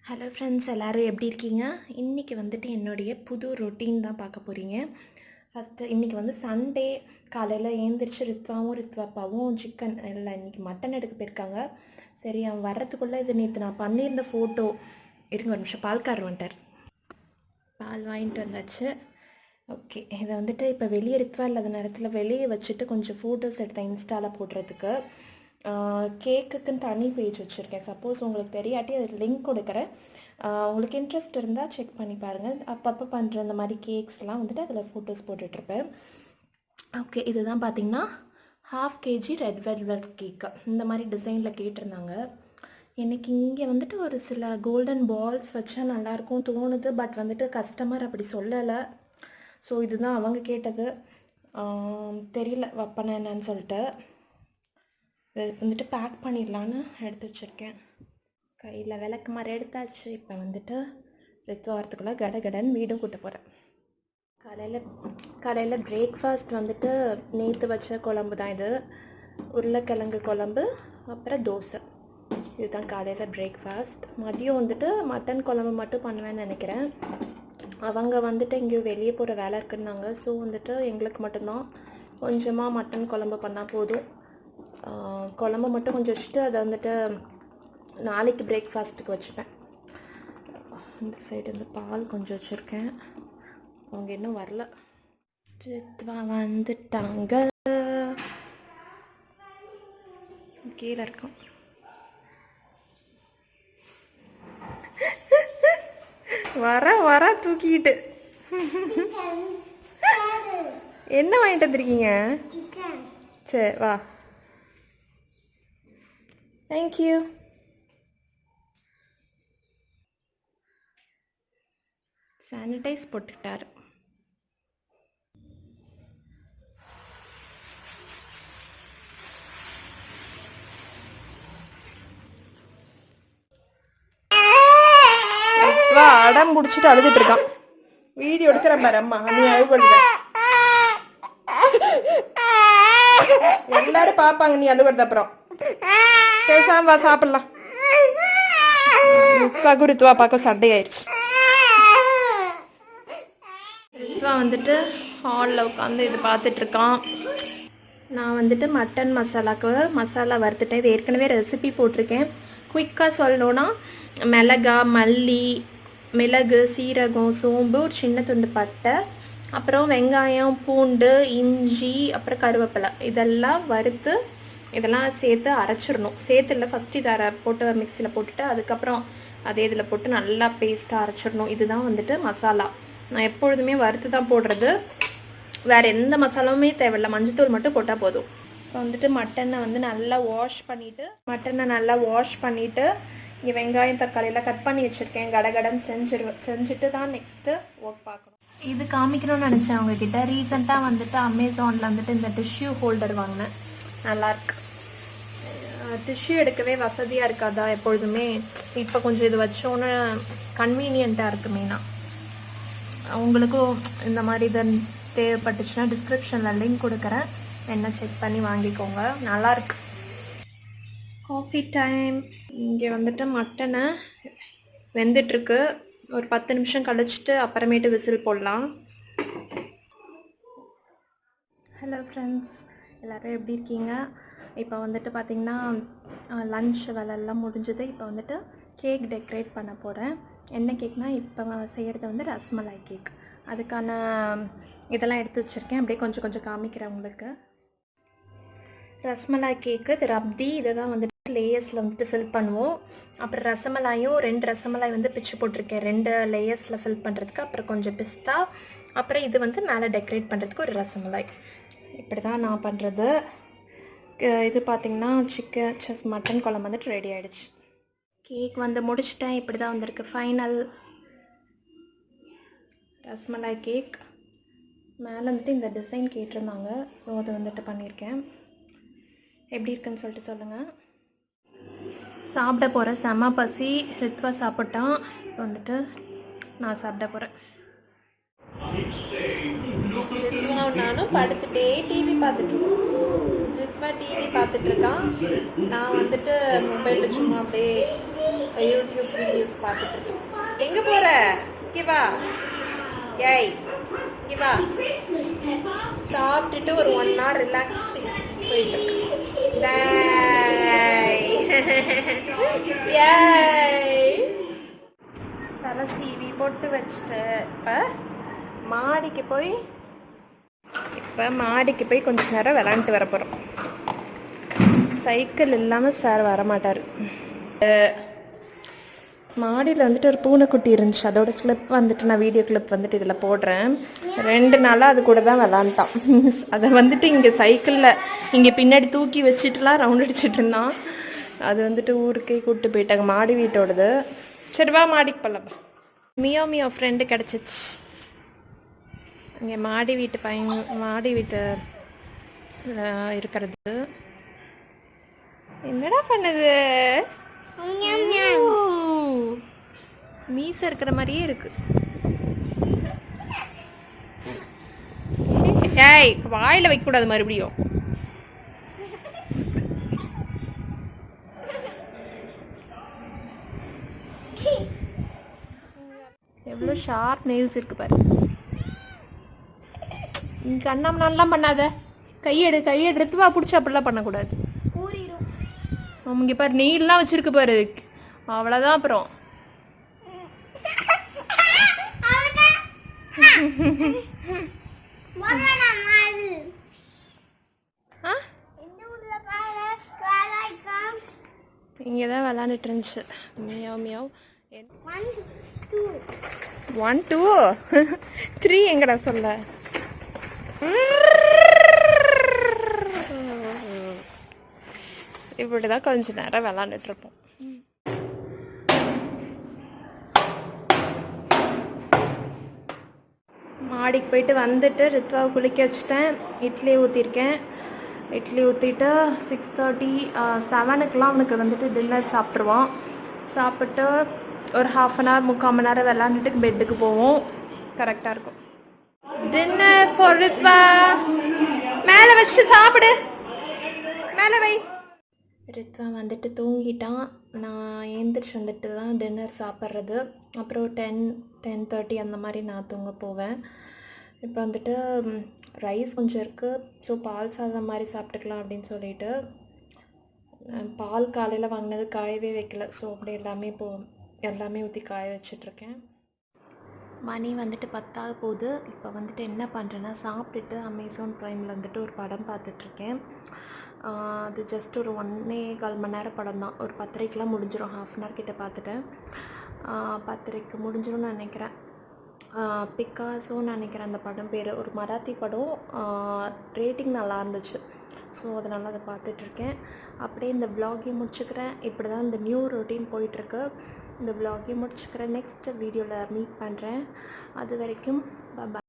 Hello friends, எல்லோரும் எப்படி இருக்கீங்க? இன்றைக்கி வந்துட்டு என்னுடைய புது ரொட்டீன் தான் பார்க்க போகிறீங்க. ஃபஸ்ட்டு இன்றைக்கி வந்து சண்டே காலையில் ஏந்திரிச்சு ரித்வாப்பாவும் சிக்கன் இல்லை இன்றைக்கி மட்டன் எடுக்க போயிருக்காங்க. சரி, அவன் வர்றதுக்குள்ளே இது நேற்று நான் பண்ணியிருந்த ஃபோட்டோ இருங்க ஒரு நிமிஷம், பால்காரர் வந்துட்டார். பால் வாங்கிட்டு வந்தாச்சு. ஓகே, இதை வந்துட்டு இப்போ வெளியே ரித்வா இல்லாத நேரத்தில் வெளியே வச்சுட்டு கொஞ்சம் ஃபோட்டோஸ் எடுத்தேன் இன்ஸ்டாவில் போடுறதுக்கு. கேக்குக்குன்னு தனி பேஜ் வச்சுருக்கேன். சப்போஸ் உங்களுக்கு தெரியாட்டி அதில் லிங்க் கொடுக்குறேன். உங்களுக்கு இன்ட்ரெஸ்ட் இருந்தால் செக் பண்ணி பாருங்கள். அப்பப்போ பண்ணுற இந்த மாதிரி கேக்ஸ்லாம் வந்துட்டு அதில் ஃபோட்டோஸ் போட்டுட்ருப்பேன். ஓகே, இதுதான் பார்த்திங்கன்னா 1/2 kg ரெட் வெல்வெட் கேக்கு. இந்த மாதிரி டிசைனில் கேட்டிருந்தாங்க. எனக்கு இங்கே வந்துட்டு ஒரு சில கோல்டன் பால்ஸ் வச்சா நல்லாயிருக்கும் தோணுது. பட் வந்துட்டு கஸ்டமர் அப்படி சொல்லலை. ஸோ இதுதான் அவங்க கேட்டது. தெரியல வைப்பேன் என்னன்னு சொல்லிட்டு. இது வந்துட்டு பேக் பண்ணிடலான்னு எடுத்து வச்சுருக்கேன். கையில் விளக்கு மாதிரி எடுத்தாச்சு. இப்போ வந்துட்டு ரெத்து வாரத்துக்குள்ளே கடன்னு வீடும் கூட்ட போகிறேன். காலையில் பிரேக்ஃபாஸ்ட் வந்துட்டு நேற்று வச்ச குழம்பு தான் இது. உருளைக்கிழங்கு குழம்பு, அப்புறம் தோசை. இதுதான் காலையில் பிரேக்ஃபாஸ்ட். மதியம் வந்துட்டு மட்டன் குழம்பு மட்டும் பண்ணுவேன்னு நினைக்கிறேன். அவங்க வந்துட்டு எங்கேயோ வெளியே போகிற வேலை இருக்குன்னாங்க. ஸோ வந்துட்டு எங்களுக்கு மட்டும்தான் கொஞ்சமாக மட்டன் குழம்பு பண்ணால் போதும். குழம்பு மட்டும் கொஞ்சம் வச்சுட்டு அதை வந்துட்டு நாளைக்கு பிரேக்ஃபாஸ்ட்டுக்கு வச்சுப்பேன். இந்த சைடு இந்த பால் கொஞ்சம் வச்சுருக்கேன். அவங்க இன்னும் வரல. வந்துட்டாங்க. கீழே இருக்கோம். வர தூக்கிட்டு என்ன வாங்கிட்டு வந்துருக்கீங்க? சரி வா. தேங்க்யூ. சானிடைஸ் போட்டுட்டார். அடம் பிடிச்சிட்டு அழுதுட்டு இருக்கான். வீடியோ எடுக்கிறேன் பாரு. அம்மா நீ அழுவல்ல, எல்லாரும் பாப்பாங்க நீ அழுவுறது. அப்புறம் பேசாம வா சாப்பிடலாம். ரித்வா பார்க்க சண்டை ஆயிடுச்சு. ரித்வா வந்துட்டு ஹாலில் உட்காந்து இது பார்த்துட்டு இருக்கான். நான் வந்துட்டு மட்டன் மசாலா வறுத்துட்டேன். இது ஏற்கனவே ரெசிபி போட்டிருக்கேன். குயிக்காக சொல்லணுன்னா மிளகு, சீரகம், சோம்பு, ஒரு சின்ன துண்டு பட்டை, அப்புறம் வெங்காயம், பூண்டு, இஞ்சி, அப்புறம் கருவேப்பிலை இதெல்லாம் வறுத்து இதெல்லாம் சேர்த்து அரைச்சிடணும். சேர்த்துல ஃபஸ்ட்டு இதை போட்டு மிக்சியில் போட்டுட்டு அதுக்கப்புறம் அதே இதில் போட்டு நல்லா பேஸ்ட்டாக அரைச்சிடணும். இதுதான் வந்துட்டு மசாலா. நான் எப்பொழுதுமே வறுத்து தான் போடுறது. வேறு எந்த மசாலாவுமே தேவையில்லை, மஞ்சத்தூள் மட்டும் போட்டால் போதும். இப்போ வந்துட்டு மட்டனை நல்லா வாஷ் பண்ணிவிட்டு இங்கே வெங்காயம் தக்காளியெல்லாம் கட் பண்ணி வச்சுருக்கேன். கடன்னு செஞ்சுட்டு தான் நெக்ஸ்ட்டு ஒர்க் பார்க்கணும். இது காமிக்கணும்னு நினச்சேன் அவங்கக்கிட்ட. ரீசெண்டாக வந்துட்டு அமேசானில் வந்துட்டு இந்த டிஷ்யூ ஹோல்டர் வாங்கினேன். நல்லாயிருக்கு. டிஷ்யூ எடுக்கவே வசதியாக இருக்காதா எப்பொழுதுமே. இப்போ கொஞ்சம் இது வச்சோன்னு கன்வீனியண்ட்டாக இருக்குது. மெயினாக உங்களுக்கும் இந்த மாதிரி இது தேவைப்பட்டுச்சுன்னா டிஸ்கிரிப்ஷனில் லிங்க் கொடுக்குறேன். என்ன செக் பண்ணி வாங்கிக்கோங்க. நல்லாயிருக்கு. Coffee time. இங்கே வந்துட்டு மட்டனை வெந்துட்டுருக்கு. ஒரு 10 நிமிஷம் கழிச்சிட்டு அப்புறமேட்டு விசில் போடலாம். ஹலோ ஃப்ரெண்ட்ஸ், எல்லோரும் எப்படி இருக்கீங்க? இப்போ வந்துட்டு பார்த்திங்கன்னா லன்ச் வேலையெல்லாம் முடிஞ்சது. இப்போ வந்துட்டு கேக் டெக்கரேட் பண்ண போகிறேன். என்ன கேக்னால் இப்போ செய்கிறது வந்து ரஸ்மலாய் கேக். அதுக்கான இதெல்லாம் எடுத்து வச்சுருக்கேன். அப்படியே கொஞ்சம் கொஞ்சம் காமிக்கிறேன் உங்களுக்கு. ரஸ்மலாய் கேக்கு இது ரப்தி. இதை தான் வந்துட்டு லேயர்ஸில் வந்துட்டு ஃபில் பண்ணுவோம். அப்புறம் ரசமலாயும் 2 ரசமலாய் வந்து பிச்சு போட்டிருக்கேன் 2 லேயர்ஸில் ஃபில் பண்ணுறதுக்கு. அப்புறம் கொஞ்சம் பிஸ்தா, அப்புறம் இது வந்து மேலே டெக்கரேட் பண்ணுறதுக்கு ஒரு ரசமலாய். இப்படி தான் நான் பண்ணுறது. இது பார்த்திங்கன்னா மட்டன் குழம்பு வந்துட்டு ரெடி ஆகிடுச்சு. கேக் வந்து முடிச்சிட்டேன். இப்படி தான் வந்திருக்கு ஃபைனல் ரஸ்மலாய் கேக். மேலே வந்துட்டு இந்த டிசைன் கேட்டிருந்தாங்க. ஸோ அதை வந்துட்டு பண்ணியிருக்கேன். எப்படி இருக்குன்னு சொல்லிட்டு சொல்லுங்கள். சாப்பிட போகிறேன். செம்ம பசி. ரித்வா சாப்பிட்டான். வந்துட்டு நான் சாப்பிட போகிறேன். நானும் படுத்துட்டே டிவி பார்த்துட்ருக்கோம். ரித்வா டிவி பார்த்துட்ருக்கான். நான் வந்துட்டு மொபைலில் சும்மா அப்படியே யூடியூப் வீடியோஸ் பார்த்துட்ருக்கேன். எங்கே போகிற? இங்கே வா. ஏய் இங்கே வா. சாப்பிட்டுட்டு ஒரு 1 hour ரிலாக்ஸிங் போயிட்டு தலை சீவி பொட்டு வச்சுட்டு இப்போ மாடிக்கு போய் கொஞ்சம் நேரம் விளாண்டுட்டு வர போகிறோம். சைக்கிள் இல்லாமல் சார் வரமாட்டார். மாடியில் வந்துட்டு ஒரு பூனைக்குட்டி இருந்துச்சு, அதோட கிளிப் வந்துட்டு நான் வீடியோ கிளிப் வந்துட்டு இதில் போடுறேன். 2 நாளாக அது கூட தான் விளாண்டான். அதை வந்துட்டு இங்கே சைக்கிளில் இங்கே பின்னாடி தூக்கி வச்சுட்டுலாம் ரவுண்ட் அடிச்சுட்டு இருந்தான். அது வந்துட்டு ஊருக்கே கூப்பிட்டு போயிட்டாங்க, மாடி வீட்டோடது. சரி வா மாடிக்கு போகலாம். மியோ ஃப்ரெண்டு கிடச்சிச்சு. இங்கே மாடி வீட்டு இருக்கிறது. என்னடா பண்ணுது? மீசை இருக்கிற மாதிரியே இருக்கு. ஏய் வாயில வைக்க கூடாது மறுபடியும். எவ்வளோ ஷார்ப் நெயில்ஸ் இருக்கு பாரு. இங்கே அண்ணாமலாம் பண்ணாத. கையெடு ரித்துவா பிடிச்சி அப்படிலாம் பண்ணக்கூடாது. இங்கே பாரு நெயில்லாம் வச்சிருக்கு பாரு, அவ்வளோதான். அப்புறம் இங்கே தான் விளாண்டுட்டு இருந்துச்சு. Meow meow. 1 2 3 எங்கடா சொல்ல? இப்படிதான் கொஞ்ச நேரம் விளாண்டுட்டு இருப்போம். மாடிக்கு போயிட்டு வந்துட்டு ரித்வாவை குளிக்க வச்சுட்டேன். இட்லி ஊற்றிருக்கேன். இட்லி ஊற்றிட்டு 6:30 7க்குலாம் அவனுக்கு வந்துட்டு டின்னர் சாப்பிட்ருவான். சாப்பிட்டு ஒரு 1/2 hour 3/4 மணி நேரம் விளாண்டுட்டு பெட்டுக்கு போவோம். கரெக்டாக இருக்கும். Dinner for Ritva. மேலே வச்சு சாப்பிடு, மேலே வை. ரித்வா வந்துட்டு தூங்கிட்டான். நான் எழுந்திரிச்சு வந்துட்டு தான் டின்னர் சாப்பிட்றது. அப்புறம் 10-10:30 அந்த மாதிரி நான் தூங்க போவேன். இப்போ வந்துட்டு ரைஸ் கொஞ்சம் இருக்குது, ஸோ பால் சாதம் மாதிரி சாப்பிட்டுக்கலாம் அப்படின்னு சொல்லிட்டு பால் காலையில் வாங்கினது காயவே வைக்கல. ஸோ அப்படி எல்லாமே ஊற்றி காய வச்சிட்ருக்கேன். மணி வந்துட்டு 10 போகுது. இப்போ வந்துட்டு என்ன பண்ணுறேன்னா, சாப்பிட்டுட்டு அமேசான் ப்ரைமில் வந்துட்டு ஒரு படம் பார்த்துட்ருக்கேன். அது ஜஸ்ட் ஒரு 1.25 மணி நேரம் படம் தான். ஒரு 10:30க்கெலாம் முடிஞ்சிடும். 1/2 hour கிட்ட பார்த்துட்டேன். 10:30க்கு முடிஞ்சிடும்னு நினைக்கிறேன். பிக்காசோன்னு நினைக்கிறேன் அந்த படம் பேர். ஒரு மராத்தி படம். ரேட்டிங் நல்லா இருந்துச்சு, ஸோ அதனால் அதை பார்த்துட்ருக்கேன். அப்படியே இந்த விலாகையும் முடிச்சுக்கிறேன். இப்படி தான் இந்த நியூ ரொட்டீன் போயிட்டுருக்கு. இந்த விலாகையும் முடிச்சுக்கிறேன். நெக்ஸ்ட் வீடியோவில் மீட் பண்ணுறேன். அது வரைக்கும் பாய்.